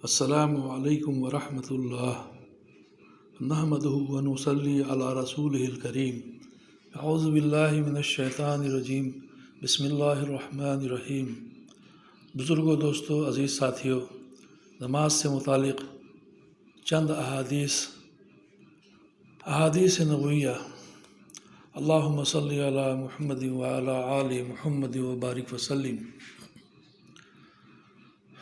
السلام علیکم ورحمۃ اللہ نحمدہ ونصلی علی رسولہ الکریم اعوذ باللہ من الشیطان الرجیم بسم اللہ الرحمن الرحیم۔ بزرگوں، دوستوں، عزیز ساتھیوں، نماز سے متعلق چند احادیث نبویہ۔ اللہم صلی علی محمد وعلی آل محمد وبارک وسلم۔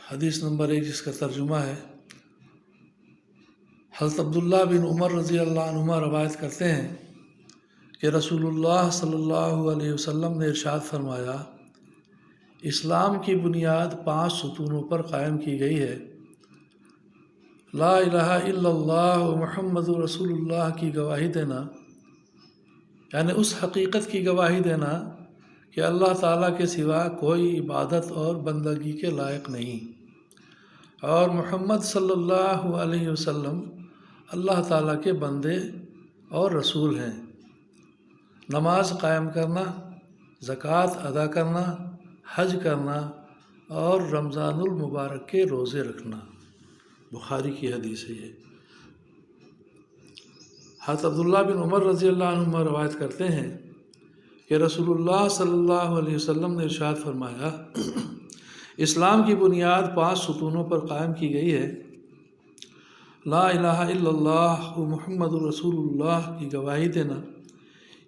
حدیث نمبر 1، جس کا ترجمہ ہے، حضرت عبداللہ بن عمر رضی اللہ عنہما روایت کرتے ہیں کہ رسول اللہ صلی اللہ علیہ وسلم نے ارشاد فرمایا، اسلام کی بنیاد 5 ستونوں پر قائم کی گئی ہے: لا الہ الا اللہ محمد رسول اللہ کی گواہی دینا، یعنی اس حقیقت کی گواہی دینا کہ اللہ تعالیٰ کے سوا کوئی عبادت اور بندگی کے لائق نہیں، اور محمد صلی اللہ علیہ وسلم اللہ تعالیٰ کے بندے اور رسول ہیں۔ نماز قائم کرنا، زکوٰۃ ادا کرنا، حج کرنا اور رمضان المبارک کے روزے رکھنا۔ بخاری کی حدیث ہے یہ۔ حضرت عبداللہ بن عمر رضی اللہ عنہما روایت کرتے ہیں کہ رسول اللہ صلی اللہ علیہ وسلم نے ارشاد فرمایا، اسلام کی بنیاد 5 ستونوں پر قائم کی گئی ہے: لا الہ الا اللہ محمد رسول اللہ کی گواہی دینا،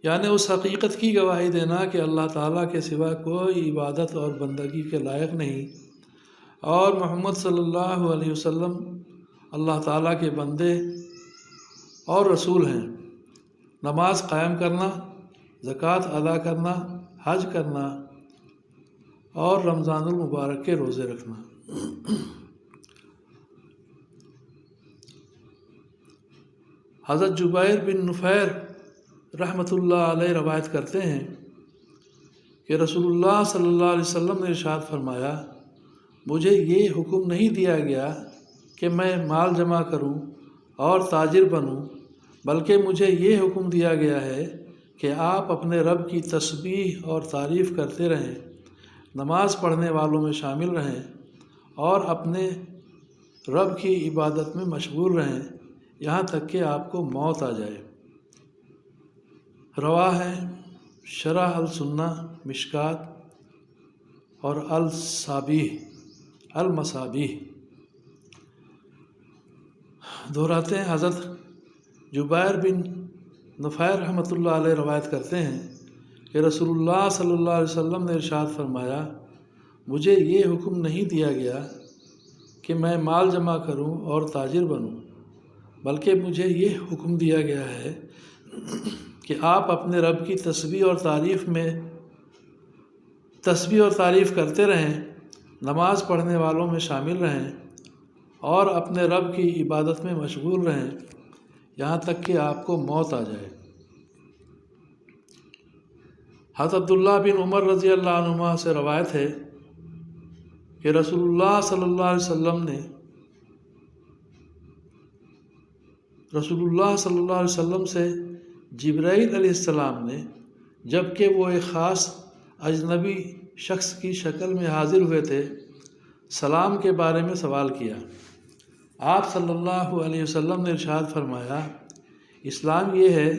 یعنی اس حقیقت کی گواہی دینا کہ اللہ تعالیٰ کے سوا کوئی عبادت اور بندگی کے لائق نہیں، اور محمد صلی اللہ علیہ وسلم اللہ تعالیٰ کے بندے اور رسول ہیں۔ نماز قائم کرنا، زکوٰۃ ادا کرنا، حج کرنا اور رمضان المبارک کے روزے رکھنا۔ حضرت جبیر بن نفیر رحمۃ اللہ علیہ روایت کرتے ہیں کہ رسول اللہ صلی اللہ علیہ وسلم نے ارشاد فرمایا، مجھے یہ حکم نہیں دیا گیا کہ میں مال جمع کروں اور تاجر بنوں، بلکہ مجھے یہ حکم دیا گیا ہے کہ آپ اپنے رب کی تسبیح اور تعریف کرتے رہیں، نماز پڑھنے والوں میں شامل رہیں اور اپنے رب کی عبادت میں مشغول رہیں یہاں تک کہ آپ کو موت آ جائے۔ رواہ ہے شرح السنہ، مشکات اور المصابیح۔ دہراتے ہیں، حضرت جبیر بن نفیر رحمۃ اللہ علیہ روایت کرتے ہیں کہ رسول اللہ صلی اللہ علیہ وسلم نے ارشاد فرمایا، مجھے یہ حکم نہیں دیا گیا کہ میں مال جمع کروں اور تاجر بنوں، بلکہ مجھے یہ حکم دیا گیا ہے کہ آپ اپنے رب کی تسبیح اور تعریف کرتے رہیں، نماز پڑھنے والوں میں شامل رہیں اور اپنے رب کی عبادت میں مشغول رہیں یہاں تک کہ آپ کو موت آ جائے۔ حضرت عبداللہ بن عمر رضی اللہ عنہما سے روایت ہے کہ رسول اللہ صلی اللہ علیہ وسلم سے جبرائیل علیہ السلام نے، جب کہ وہ ایک خاص اجنبی شخص کی شکل میں حاضر ہوئے تھے، سلام کے بارے میں سوال کیا۔ آپ صلی اللہ علیہ وسلم نے ارشاد فرمایا، اسلام یہ ہے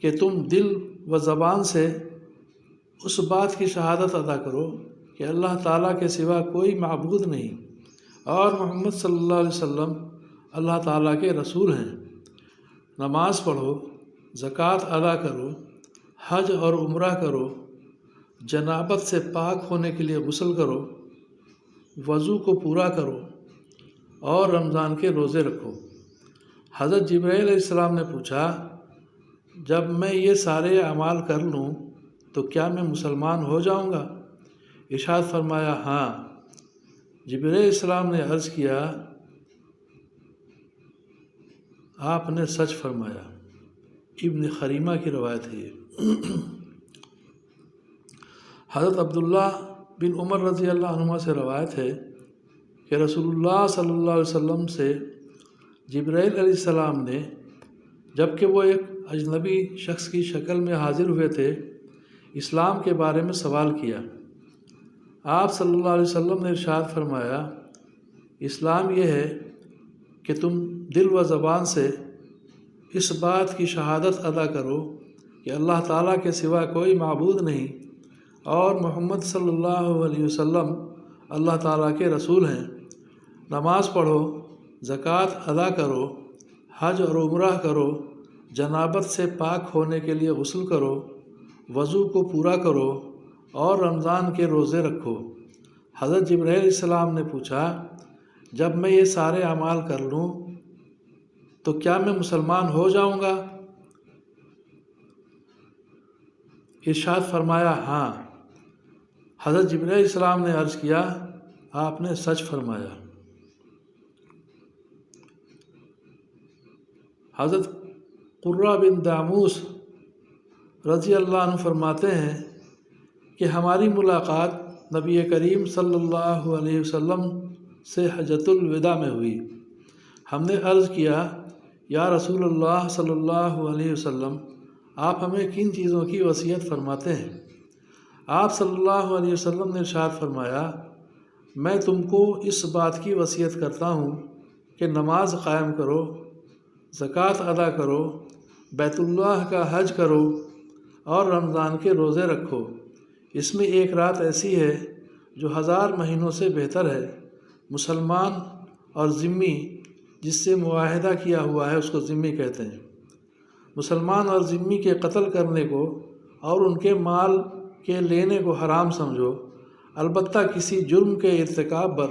کہ تم دل و زبان سے اس بات کی شہادت ادا کرو کہ اللہ تعالیٰ کے سوا کوئی معبود نہیں، اور محمد صلی اللہ علیہ وسلم اللہ تعالیٰ کے رسول ہیں۔ نماز پڑھو، زکوٰۃ ادا کرو، حج اور عمرہ کرو، جنابت سے پاک ہونے کے لیے غسل کرو، وضو کو پورا کرو اور رمضان کے روزے رکھو۔ حضرت جبرائیل علیہ السلام نے پوچھا، جب میں یہ سارے اعمال کر لوں تو کیا میں مسلمان ہو جاؤں گا؟ ارشاد فرمایا، ہاں۔ جبرائیل علیہ السلام نے عرض کیا، آپ نے سچ فرمایا۔ ابن خریمہ کی روایت ہے یہ۔ حضرت عبداللہ بن عمر رضی اللہ عنہما سے روایت ہے کہ رسول اللہ صلی اللہ علیہ وسلم سے جبرائیل علیہ السلام نے، جب کہ وہ ایک اجنبی شخص کی شکل میں حاضر ہوئے تھے، اسلام کے بارے میں سوال کیا۔ آپ صلی اللہ علیہ وسلم نے ارشاد فرمایا، اسلام یہ ہے کہ تم دل و زبان سے اس بات کی شہادت ادا کرو کہ اللہ تعالیٰ کے سوا کوئی معبود نہیں اور محمد صلی اللہ علیہ وسلم اللہ تعالیٰ کے رسول ہیں۔ نماز پڑھو، زکوٰۃ ادا کرو، حج اور عمرہ کرو، جنابت سے پاک ہونے کے لیے غسل کرو، وضو کو پورا کرو اور رمضان کے روزے رکھو۔ حضرت جبرائیل علیہ السلام نے پوچھا، جب میں یہ سارے اعمال کر لوں تو کیا میں مسلمان ہو جاؤں گا؟ ارشاد فرمایا، ہاں۔ حضرت جبرائیل علیہ السلام نے عرض کیا، آپ نے سچ فرمایا۔ حضرت قرہ بن داموس رضی اللہ عنہ فرماتے ہیں کہ ہماری ملاقات نبی کریم صلی اللہ علیہ وسلم سے حجۃ الوداع میں ہوئی۔ ہم نے عرض کیا، یا رسول اللہ صلی اللہ علیہ وسلم، آپ ہمیں کن چیزوں کی وصیت فرماتے ہیں؟ آپ صلی اللہ علیہ وسلم نے ارشاد فرمایا، میں تم کو اس بات کی وصیت کرتا ہوں کہ نماز قائم کرو، زکوٰۃ ادا کرو، بیت اللہ کا حج کرو اور رمضان کے روزے رکھو۔ اس میں ایک رات ایسی ہے جو 1000 مہینوں سے بہتر ہے۔ مسلمان اور ذمی جس سے معاہدہ کیا ہوا ہے اس کو ذمی کہتے ہیں۔ مسلمان اور ذمی کے قتل کرنے کو اور ان کے مال کے لینے کو حرام سمجھو، البتہ کسی جرم کے ارتکاب پر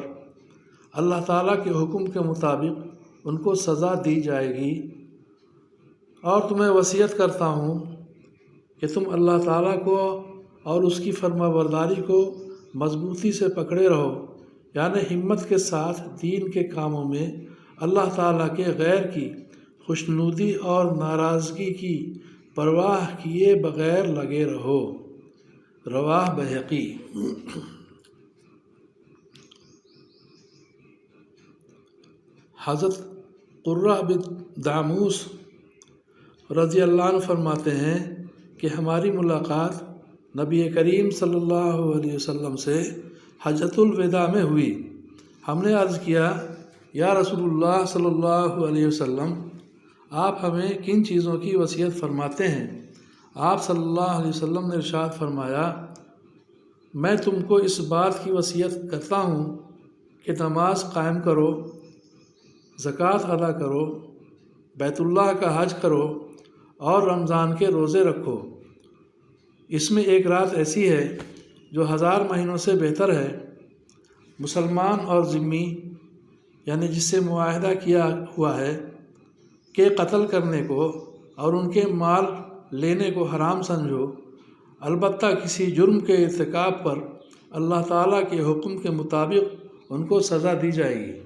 اللہ تعالیٰ کے حکم کے مطابق ان کو سزا دی جائے گی۔ اور تمہیں وصیت کرتا ہوں کہ تم اللہ تعالیٰ کو اور اس کی فرما برداری کو مضبوطی سے پکڑے رہو، یعنی ہمت کے ساتھ دین کے کاموں میں اللہ تعالیٰ کے غیر کی خوشنودی اور ناراضگی کی پرواہ کیے بغیر لگے رہو۔ رواہ بہقی۔ حضرت قرہ بن داموس رضی اللہ عنہ فرماتے ہیں کہ ہماری ملاقات نبی کریم صلی اللہ علیہ وسلم سے حجۃ الوداع میں ہوئی۔ ہم نے عرض کیا، یا رسول اللہ صلی اللہ علیہ وسلم، آپ ہمیں کن چیزوں کی وصیت فرماتے ہیں؟ آپ صلی اللہ علیہ وسلم نے ارشاد فرمایا، میں تم کو اس بات کی وصیت کرتا ہوں کہ نماز قائم کرو، زکوٰۃ ادا کرو، بیت اللہ کا حج کرو اور رمضان کے روزے رکھو۔ اس میں ایک رات ایسی ہے جو 1000 مہینوں سے بہتر ہے۔ مسلمان اور ذمی یعنی جس سے معاہدہ کیا ہوا ہے کہ قتل کرنے کو اور ان کے مال لینے کو حرام سمجھو، البتہ کسی جرم کے ارتکاب پر اللہ تعالیٰ کے حکم کے مطابق ان کو سزا دی جائے گی۔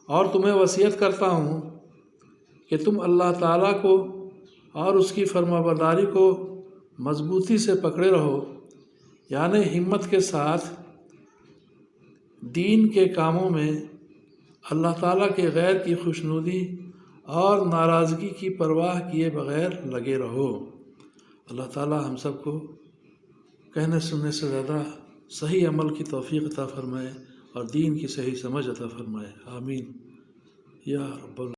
اور تمہیں وصیت کرتا ہوں کہ تم اللہ تعالیٰ کو اور اس کی فرما برداری کو مضبوطی سے پکڑے رہو، یعنی ہمت کے ساتھ دین کے کاموں میں اللہ تعالیٰ کے غیر کی خوشنودی اور ناراضگی کی پرواہ کیے بغیر لگے رہو۔ اللہ تعالیٰ ہم سب کو کہنے سننے سے زیادہ صحیح عمل کی توفیق عطا فرمائے اور دین کی صحیح سمجھ عطا فرمائے، آمین یا رب العالمین۔